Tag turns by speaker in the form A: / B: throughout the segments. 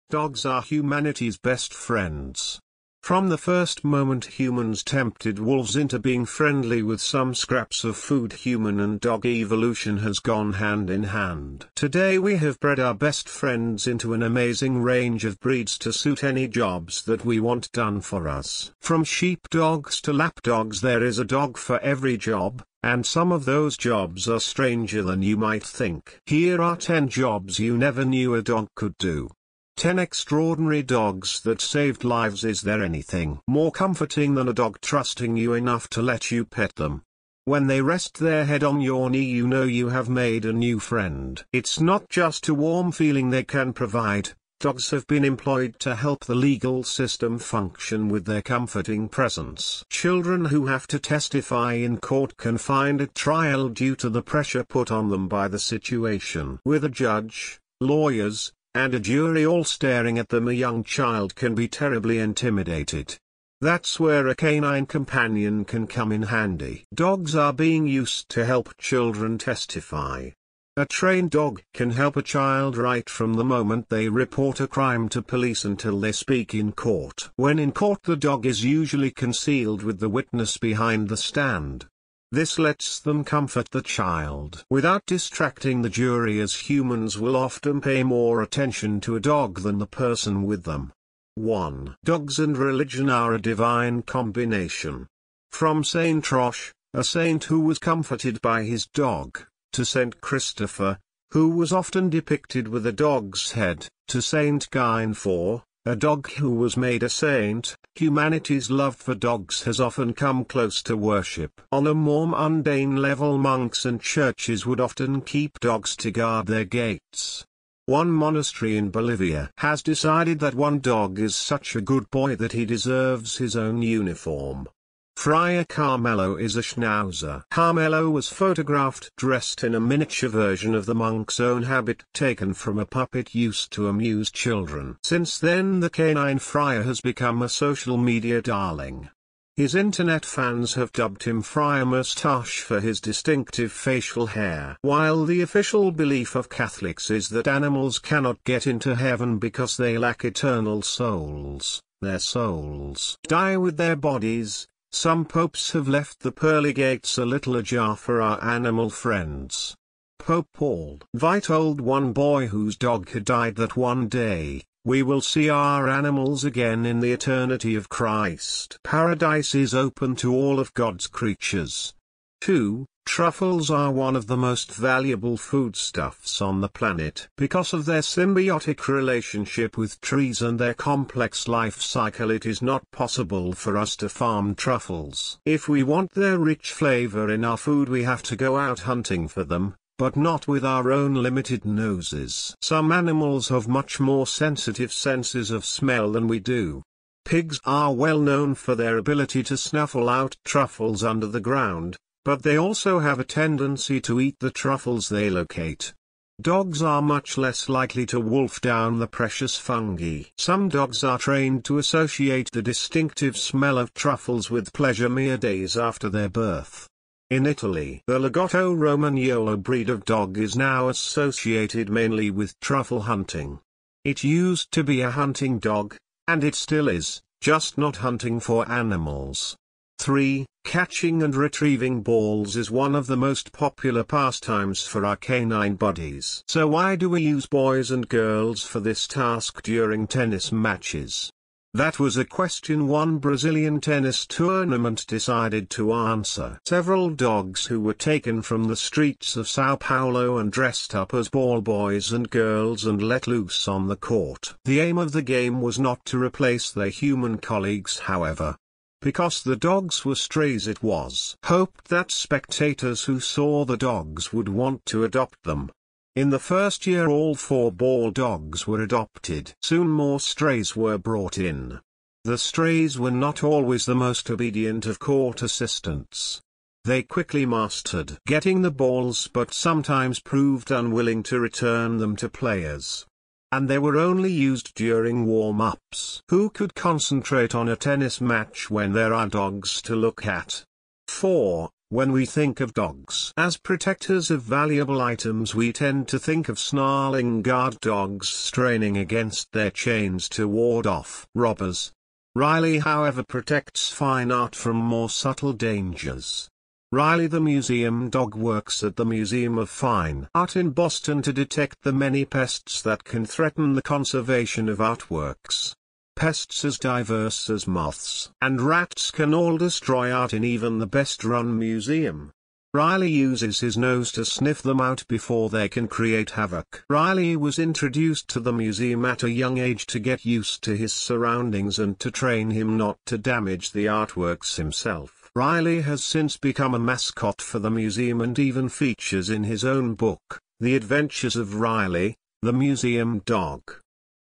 A: Dogs are humanity's best friends. From the first moment humans tempted wolves into being friendly with some scraps of food, human and dog evolution has gone hand in hand. Today we have bred our best friends into an amazing range of breeds to suit any jobs that we want done for us. From sheepdogs to lapdogs, there is a dog for every job, and some of those jobs are stranger than you might think. Here are 10 jobs you never knew a dog could do. 10 extraordinary dogs that saved lives. Is there anything more comforting than a dog trusting you enough to let you pet them? When they rest their head on your knee, you know you have made a new friend. It's not just a warm feeling they can provide. Dogs have been employed to help the legal system function with their comforting presence. Children who have to testify in court can find a trial due to the pressure put on them by the situation. With a judge, lawyers, and a jury all staring at them, a young child can be terribly intimidated. That's where a canine companion can come in handy. Dogs are being used to help children testify. A trained dog can help a child right from the moment they report a crime to police until they speak in court. When in court, the dog is usually concealed with the witness behind the stand. This lets them comfort the child without distracting the jury, as humans will often pay more attention to a dog than the person with them. 1. Dogs and religion are a divine combination. From Saint Roche, a saint who was comforted by his dog, to Saint Christopher, who was often depicted with a dog's head, to Saint Guinevere, a dog who was made a saint, humanity's love for dogs has often come close to worship. On a more mundane level, monks and churches would often keep dogs to guard their gates. One monastery in Bolivia has decided that one dog is such a good boy that he deserves his own uniform. Friar Carmelo is a Schnauzer. Carmelo was photographed dressed in a miniature version of the monk's own habit, taken from a puppet used to amuse children. Since then, the canine friar has become a social media darling. His internet fans have dubbed him Friar Moustache for his distinctive facial hair. While the official belief of Catholics is that animals cannot get into heaven because they lack eternal souls, their souls die with their bodies, some popes have left the pearly gates a little ajar for our animal friends. Pope Paul V told one boy whose dog had died that one day, we will see our animals again in the eternity of Christ. Paradise is open to all of God's creatures. 2. Truffles are one of the most valuable foodstuffs on the planet. Because of their symbiotic relationship with trees and their complex life cycle, it is not possible for us to farm truffles. If we want their rich flavor in our food, we have to go out hunting for them, but not with our own limited noses. Some animals have much more sensitive senses of smell than we do. Pigs are well known for their ability to snuffle out truffles under the ground, but they also have a tendency to eat the truffles they locate. Dogs are much less likely to wolf down the precious fungi. Some dogs are trained to associate the distinctive smell of truffles with pleasure mere days after their birth. In Italy, the Lagotto Romagnolo breed of dog is now associated mainly with truffle hunting. It used to be a hunting dog, and it still is, just not hunting for animals. 3. Catching and retrieving balls is one of the most popular pastimes for our canine buddies. So why do we use boys and girls for this task during tennis matches? That was a question one Brazilian tennis tournament decided to answer. Several dogs who were taken from the streets of Sao Paulo and dressed up as ball boys and girls and let loose on the court. The aim of the game was not to replace their human colleagues, however. Because the dogs were strays, it was hoped that spectators who saw the dogs would want to adopt them. In the first year, all 4 ball dogs were adopted. Soon more strays were brought in. The strays were not always the most obedient of court assistants. They quickly mastered getting the balls, but sometimes proved unwilling to return them to players. And they were only used during warm-ups. Who could concentrate on a tennis match when there are dogs to look at? 4. When we think of dogs as protectors of valuable items, we tend to think of snarling guard dogs straining against their chains to ward off robbers. Riley, however, protects fine art from more subtle dangers. Riley the museum dog works at the Museum of Fine Art in Boston to detect the many pests that can threaten the conservation of artworks. Pests as diverse as moths and rats can all destroy art in even the best-run museum. Riley uses his nose to sniff them out before they can create havoc. Riley was introduced to the museum at a young age to get used to his surroundings and to train him not to damage the artworks himself. Riley has since become a mascot for the museum and even features in his own book, The Adventures of Riley, the Museum Dog.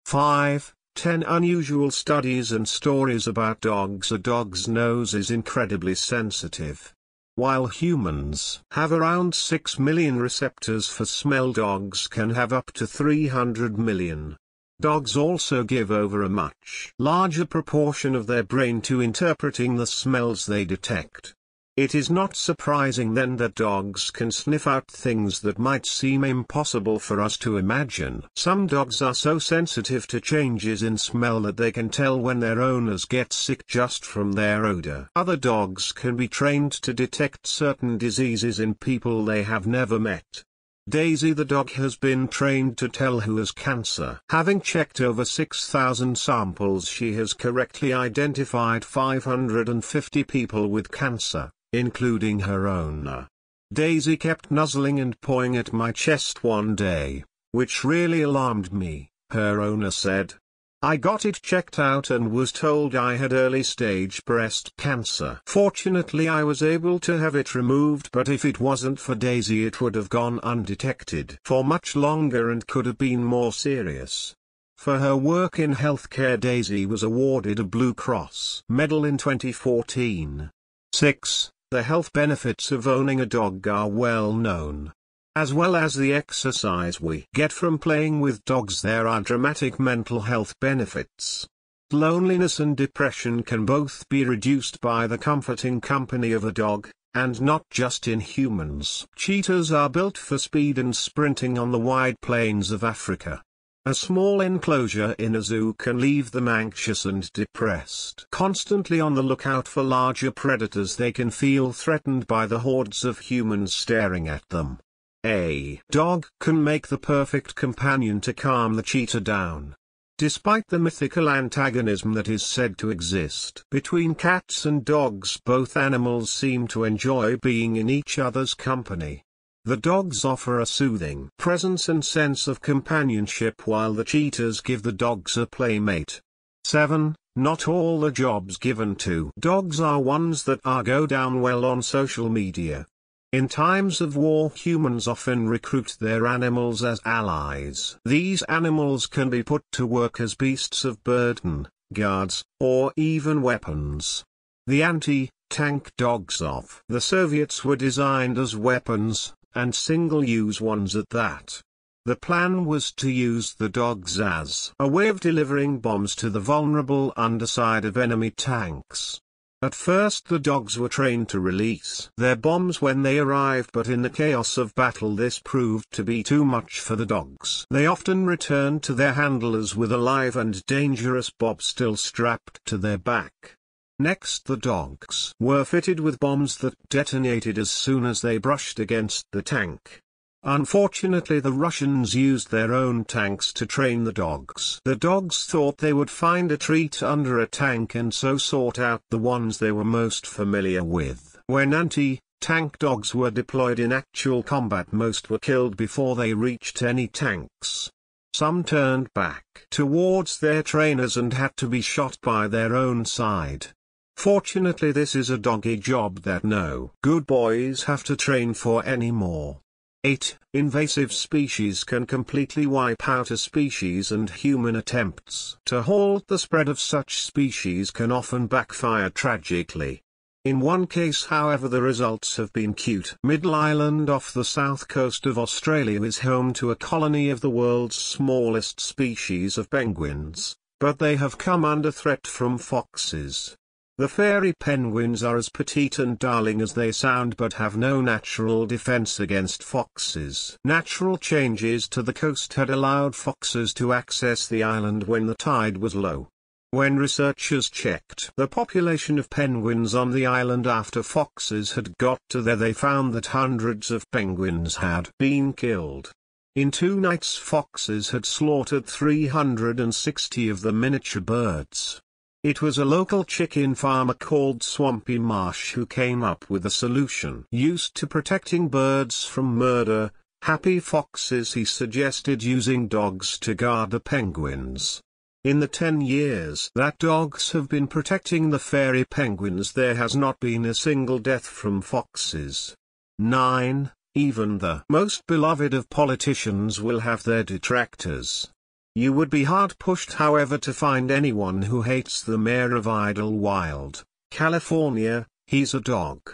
A: 5. 10 Unusual Studies and Stories About Dogs. A dog's nose is incredibly sensitive. While humans have around 6 million receptors for smell, dogs can have up to 300 million. Dogs also give over a much larger proportion of their brain to interpreting the smells they detect. It is not surprising then that dogs can sniff out things that might seem impossible for us to imagine. Some dogs are so sensitive to changes in smell that they can tell when their owners get sick just from their odor. Other dogs can be trained to detect certain diseases in people they have never met. Daisy the dog has been trained to tell who has cancer. Having checked over 6,000 samples, she has correctly identified 550 people with cancer, including her owner. Daisy kept nuzzling and pawing at my chest one day, which really alarmed me, her owner said. I got it checked out and was told I had early-stage breast cancer. Fortunately, I was able to have it removed, but if it wasn't for Daisy it would have gone undetected for much longer and could have been more serious. For her work in healthcare, Daisy was awarded a Blue Cross medal in 2014. 6. The health benefits of owning a dog are well known. As well as the exercise we get from playing with dogs, there are dramatic mental health benefits. Loneliness and depression can both be reduced by the comforting company of a dog, and not just in humans. Cheetahs are built for speed and sprinting on the wide plains of Africa. A small enclosure in a zoo can leave them anxious and depressed. Constantly on the lookout for larger predators, they can feel threatened by the hordes of humans staring at them. A dog can make the perfect companion to calm the cheetah down. Despite the mythical antagonism that is said to exist between cats and dogs, both animals seem to enjoy being in each other's company. The dogs offer a soothing presence and sense of companionship, while the cheetahs give the dogs a playmate. 7. Not all the jobs given to dogs are ones that go down well on social media. In times of war, humans often recruit their animals as allies. These animals can be put to work as beasts of burden, guards, or even weapons. The anti-tank dogs of the Soviets were designed as weapons, and single-use ones at that. The plan was to use the dogs as a way of delivering bombs to the vulnerable underside of enemy tanks. At first the dogs were trained to release their bombs when they arrived, but in the chaos of battle this proved to be too much for the dogs. They often returned to their handlers with a live and dangerous bomb still strapped to their back. Next, the dogs were fitted with bombs that detonated as soon as they brushed against the tank. Unfortunately, the Russians used their own tanks to train the dogs. The dogs thought they would find a treat under a tank and so sought out the ones they were most familiar with. When anti-tank dogs were deployed in actual combat, most were killed before they reached any tanks. Some turned back towards their trainers and had to be shot by their own side. Fortunately, this is a doggy job that no good boys have to train for anymore. 8. Invasive species can completely wipe out a species, and human attempts to halt the spread of such species can often backfire tragically. In one case, however, the results have been cute. Middle Island off the south coast of Australia is home to a colony of the world's smallest species of penguins, but they have come under threat from foxes. The fairy penguins are as petite and darling as they sound but have no natural defense against foxes. Natural changes to the coast had allowed foxes to access the island when the tide was low. When researchers checked the population of penguins on the island after foxes had got to there, they found that hundreds of penguins had been killed. In 2 nights foxes had slaughtered 360 of the miniature birds. It was a local chicken farmer called Swampy Marsh who came up with a solution. Used to protecting birds from murder, happy foxes, he suggested using dogs to guard the penguins. In the 10 years that dogs have been protecting the fairy penguins, there has not been a single death from foxes. 9. Even the most beloved of politicians will have their detractors. You would be hard-pushed, however, to find anyone who hates the mayor of Idlewild, California. He's a dog.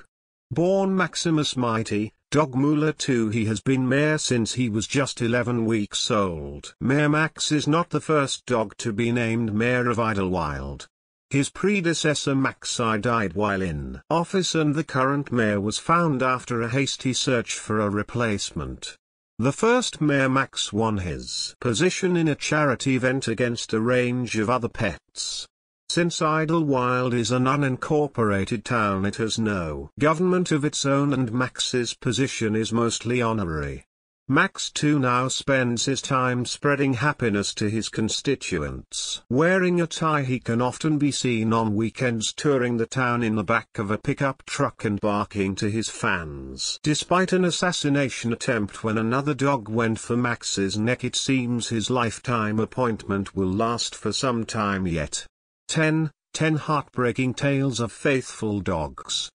A: Born Maximus Mighty, Dog Muller II, he has been mayor since he was just 11 weeks old. Mayor Max is not the first dog to be named mayor of Idlewild. His predecessor Maxi died while in office and the current mayor was found after a hasty search for a replacement. The first mayor Max won his position in a charity event against a range of other pets. Since Idlewild is an unincorporated town, it has no government of its own and Max's position is mostly honorary. Max too now spends his time spreading happiness to his constituents. Wearing a tie, he can often be seen on weekends touring the town in the back of a pickup truck and barking to his fans. Despite an assassination attempt when another dog went for Max's neck, it seems his lifetime appointment will last for some time yet. 10 Heartbreaking Tales of Faithful Dogs.